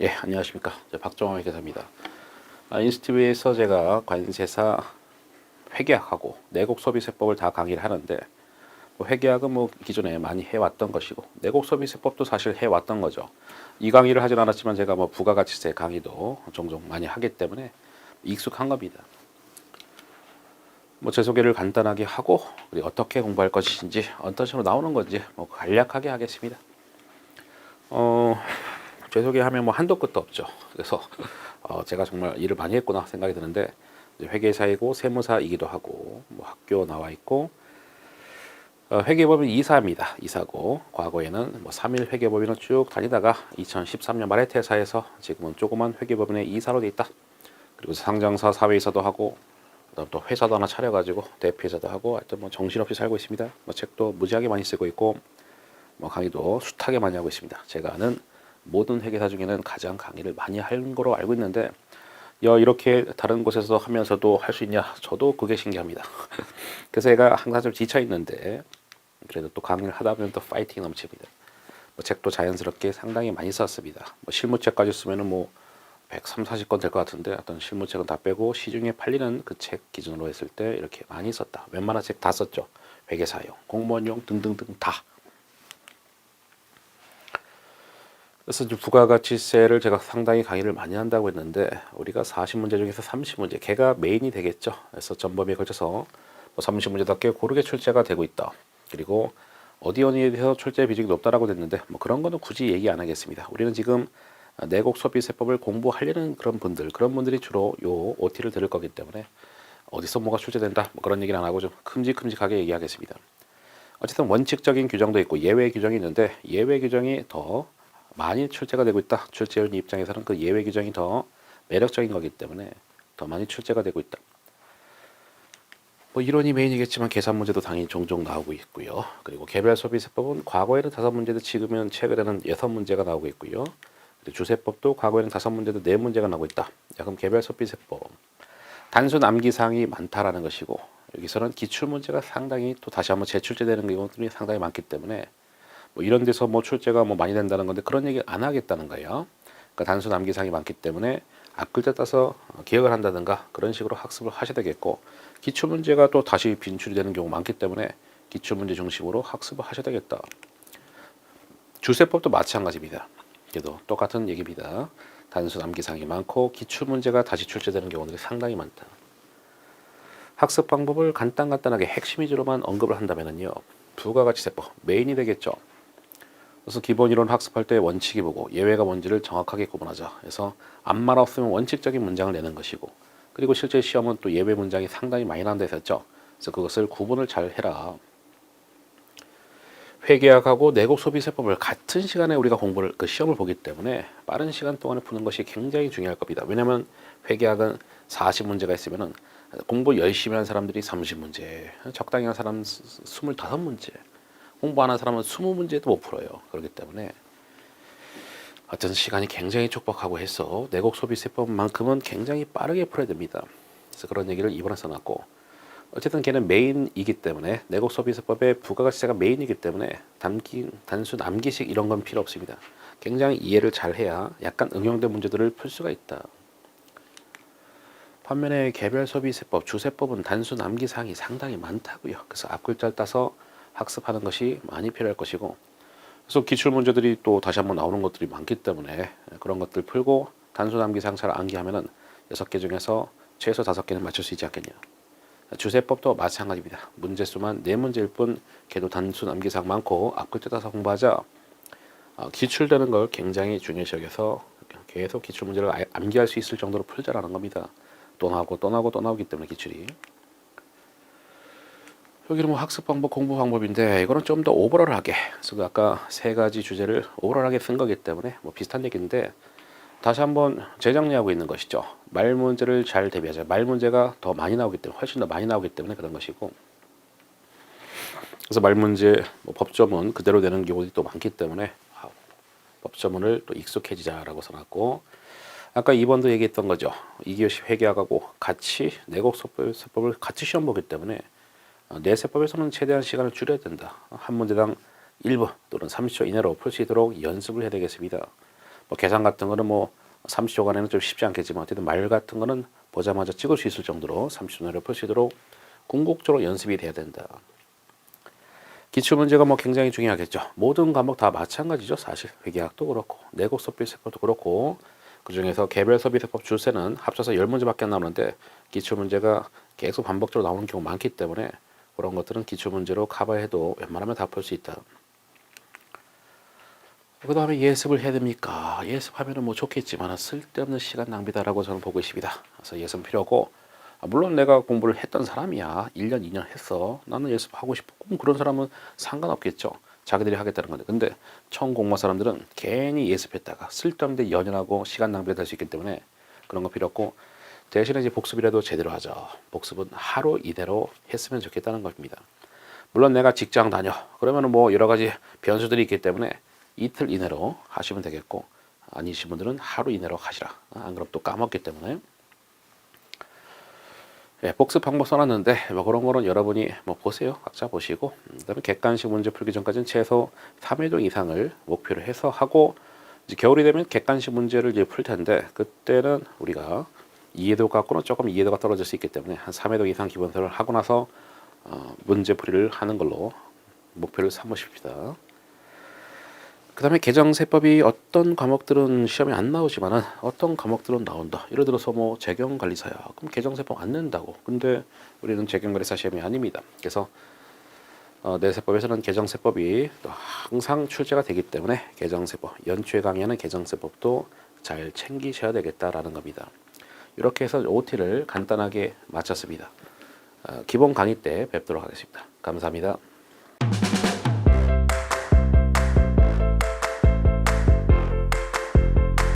예, 안녕하십니까. 박정화 회계사입니다. 인스티브에서 제가 관세사 회계학하고 내곡소비세법을 다 강의를 하는데, 회계학은 기존에 많이 해왔던 것이고 내곡소비세법도 사실 해왔던 거죠. 이 강의를 하진 않았지만 제가 부가가치세 강의도 종종 많이 하기 때문에 익숙한 겁니다. 제 소개를 간단하게 하고 우리 어떻게 공부할 것인지 어떤 식으로 나오는 건지 간략하게 하겠습니다. 제 소개하면 한도 끝도 없죠. 그래서 제가 정말 일을 많이 했구나 생각이 드는데, 회계사이고 세무사이기도 하고 학교 나와 있고, 회계법인 이사입니다. 이사고 과거에는 3일 회계법인을 쭉 다니다가 2013년 말에 퇴사해서 지금은 조그만 회계법인의 이사로 돼 있다. 그리고 상장사 사회이사도 하고, 그다음 또 회사도 하나 차려가지고 대표이사도 하고, 하여튼 정신없이 살고 있습니다. 책도 무지하게 많이 쓰고 있고, 강의도 숱하게 많이 하고 있습니다. 제가 아는 모든 회계사 중에는 가장 강의를 많이 하는 거로 알고 있는데, 이렇게 다른 곳에서 하면서도 할 수 있냐? 저도 그게 신기합니다. 그래서 제가 항상 좀 지쳐 있는데, 그래도 또 강의를 하다 보면 또 파이팅이 넘칩니다. 책도 자연스럽게 상당히 많이 썼습니다. 실무책까지 쓰면은 130, 40권 될 것 같은데, 어떤 실무책은 다 빼고 시중에 팔리는 그 책 기준으로 했을 때 이렇게 많이 썼다. 웬만한 책 다 썼죠. 회계사용, 공무원용 등등등 다. 그래서 이제 부가가치세를 제가 상당히 강의를 많이 한다고 했는데, 우리가 40문제 중에서 30문제, 걔가 메인이 되겠죠. 그래서 전범위에 걸쳐서 30문제답게 고르게 출제가 되고 있다. 그리고 어디에 대해서 출제 비중이 높다라고 됐는데, 그런 거는 굳이 얘기 안 하겠습니다. 우리는 지금 내곡소비세법을 공부하려는 그런 분들이 주로 요 OT를 들을 거기 때문에 어디서 뭐가 출제된다 그런 얘기는 안 하고 좀 큼직큼직하게 얘기하겠습니다. 어쨌든 원칙적인 규정도 있고 예외 규정이 있는데, 예외 규정이 더 많이 출제가 되고 있다. 출제원 입장에서는 그 예외 규정이 더 매력적인 거기 때문에 더 많이 출제가 되고 있다. 이론이 메인이겠지만 계산 문제도 당연히 종종 나오고 있고요. 그리고 개별소비세법은 과거에는 5문제도 지금은 최근에는 6문제가 나오고 있고요. 주세법도 과거에는 5문제도 4문제가 나오고 있다. 그럼 개별소비세법 단순 암기사항이 많다라는 것이고, 여기서는 기출문제가 상당히 또 다시 한번 재출제되는 경우들이 상당히 많기 때문에 이런 데서 출제가 많이 된다는 건데, 그런 얘기 안 하겠다는 거예요. 그러니까 단순 암기사항이 많기 때문에 앞글자 따서 기억을 한다든가 그런 식으로 학습을 하셔야 되겠고, 기출문제가 또 다시 빈출이 되는 경우 많기 때문에 기출문제 중심으로 학습을 하셔야 되겠다. 주세법도 마찬가지입니다. 그래도 똑같은 얘기입니다. 단순 암기사항이 많고 기출문제가 다시 출제되는 경우들이 상당히 많다. 학습 방법을 간단하게 핵심 위주로만 언급을 한다면요, 부가가치세법 메인이 되겠죠. 그래서 기본 이론 학습할 때 원칙이 뭐고 예외가 뭔지를 정확하게 구분하자. 그래서 암말 없으면 원칙적인 문장을 내는 것이고, 그리고 실제 시험은 또 예외 문장이 상당히 많이 난다 했었죠. 그래서 그것을 구분을 잘 해라. 회계학하고 내곡소비세법을 같은 시간에 우리가 시험을 보기 때문에 빠른 시간 동안에 푸는 것이 굉장히 중요할 겁니다. 왜냐하면 회계학은 40문제가 있으면은 공부 열심히 하는 사람들이 30문제, 적당히 하는 사람 25문제, 공부하는 사람은 20문제도 못 풀어요. 그렇기 때문에 어떤 시간이 굉장히 촉박하고 해서 내곡소비세법만큼은 굉장히 빠르게 풀어야 됩니다. 그래서 그런 얘기를 이번에 써놨고, 어쨌든 걔는 메인이기 때문에 내곡소비세법의 부가가치세가 메인이기 때문에 단순 암기식 이런 건 필요 없습니다. 굉장히 이해를 잘 해야 약간 응용된 문제들을 풀 수가 있다. 반면에 개별소비세법, 주세법은 단순 암기사항이 상당히 많다고요. 그래서 앞글자를 따서 학습하는 것이 많이 필요할 것이고, 그래서 기출문제들이 또 다시 한번 나오는 것들이 많기 때문에 그런 것들 풀고 단순 암기사항 잘 암기하면은 6개 중에서 최소 5개는 맞출 수 있지 않겠냐. 주세법도 마찬가지입니다. 문제수만 4문제일 뿐 걔도 단순 암기사항 많고 앞글자 따서 공부하자. 기출되는 걸 굉장히 중요시 여겨서 계속 기출문제를 암기할 수 있을 정도로 풀자라는 겁니다. 또 나오기 때문에 기출이. 여기는 학습 방법, 공부 방법인데 이거는 좀 더 오버럴하게, 그래서 아까 3가지 주제를 오버럴하게 쓴 거기 때문에 비슷한 얘기인데, 다시 한번 재정리하고 있는 것이죠. 말 문제를 잘 대비하자. 말 문제가 더 많이 나오기 때문에, 훨씬 더 많이 나오기 때문에 그런 것이고, 그래서 말 문제 법조문 그대로 되는 경우들이 또 많기 때문에 법조문을 또 익숙해지자라고 써놨고, 아까 2번도 얘기했던 거죠. 2교시 회계학하고 같이 내곡소비세법을 같이 시험 보기 때문에 내세법에서는 최대한 시간을 줄여야 된다. 한 문제당 1분 또는 30초 이내로 풀 수 있도록 연습을 해야 되겠습니다. 뭐 계산 같은 거는 뭐 30초간에는 좀 쉽지 않겠지만 어쨌든 말 같은 거는 보자마자 찍을 수 있을 정도로 30초 내로 풀 수 있도록 궁극적으로 연습이 돼야 된다. 기출 문제가 뭐 굉장히 중요하겠죠. 모든 과목 다 마찬가지죠. 사실 회계학도 그렇고 내국 소비세법도 그렇고 그 중에서 개별 소비세법 줄세는 합쳐서 10문제밖에 안 나오는데 기출 문제가 계속 반복적으로 나오는 경우가 많기 때문에 그런 것들은 기출 문제로 커버해도 웬만하면 다 풀 수 있다. 그 다음에 예습을 해야 됩니까? 예습하면 뭐 좋겠지만 쓸데없는 시간 낭비다라고 저는 보고 있습니다. 그래서 예습은 필요 없고 물론 내가 공부를 했던 사람이야. 1년, 2년 했어. 나는 예습하고 싶고 그럼 그런 사람은 상관없겠죠. 자기들이 하겠다는 건데. 근데 처음 공부한 사람들은 괜히 예습했다가 쓸데없는 데 연연하고 시간 낭비가 될 수 있기 때문에 그런 거 필요 없고 대신에 이제 복습이라도 제대로 하죠. 복습은 하루 이대로 했으면 좋겠다는 겁니다. 물론 내가 직장 다녀. 그러면 뭐 여러 가지 변수들이 있기 때문에 이틀 이내로 하시면 되겠고 아니신 분들은 하루 이내로 하시라. 안 그럼 또 까먹기 때문에. 예, 복습 방법 써놨는데 뭐 그런 거는 여러분이 뭐 보세요. 각자 보시고 그다음에 객관식 문제 풀기 전까지는 최소 3회도 이상을 목표로 해서 하고 이제 겨울이 되면 객관식 문제를 이제 풀 텐데 그때는 우리가 이해도 갖고는 조금 이해도가 떨어질 수 있기 때문에 한 3회도 이상 기본서를 하고 나서 문제 풀이를 하는 걸로 목표를 삼으십시다. 그 다음에 계정세법이 어떤 과목들은 시험에 안 나오지만은 어떤 과목들은 나온다. 예를 들어서 뭐 재경관리사야. 그럼 계정세법 안 낸다고. 근데 우리는 재경관리사 시험이 아닙니다. 그래서 내세법에서는 계정세법이 또 항상 출제가 되기 때문에 계정세법, 연초에 강의하는 계정세법도 잘 챙기셔야 되겠다라는 겁니다. 이렇게 해서 OT를 간단하게 마쳤습니다. 기본 강의 때 뵙도록 하겠습니다. 감사합니다.